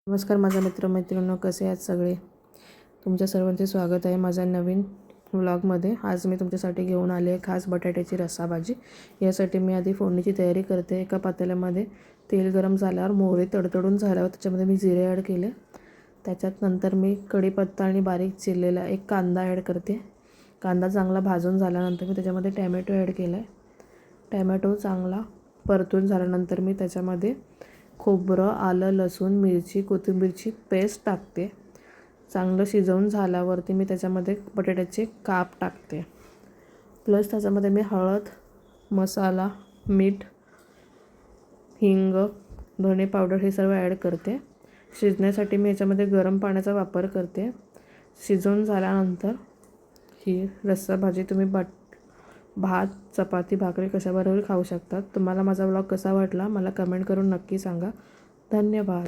नमस्कार माझ्या मित्रमैत्रिणींनो, कसे आहात सगळे. तुमच्या सर्वांचे स्वागत आहे माझ्या नवीन व्लॉगमध्ये. आज मी तुमच्यासाठी घेऊन आले आहे खास बटाट्याची रस्साभाजी. यासाठी मी आधी फोडणीची तयारी करते. एका पातेल्यामध्ये तेल गरम झाल्यावर मोहरी तडतडून झाल्यावर त्याच्यामध्ये मी जिरे ॲड केले. त्याच्यात नंतर मी कढीपत्ता आणि बारीक चिरलेला एक कांदा ॲड करते. कांदा चांगला भाजून झाल्यानंतर मी त्याच्यामध्ये टॅमॅटो ॲड केला आहे. टॅमॅटो चांगला परतून झाल्यानंतर मी त्याच्यामध्ये खोबरं, आलं, लसूण, मिरची, कोथिंबीरची पेस्ट टाकते. चांगलं शिजवून झाल्यावरती मी त्याच्यामध्ये बटाट्याचे काप टाकते. प्लस त्याच्यामध्ये मी हळद, मसाला, मीठ, हिंग, धणे पावडर हे सर्व ॲड करते. शिजण्यासाठी मी याच्यामध्ये गरम पाण्याचा वापर करते. शिजवून झाल्यानंतर ही रस्सा भाजी तुम्ही भात, चपाती, भाकरी कशाबरोबर खाऊ शकतात. तुम्हाला माझा व्लॉग कसा वाटला मला कमेंट करून नक्की सांगा. धन्यवाद.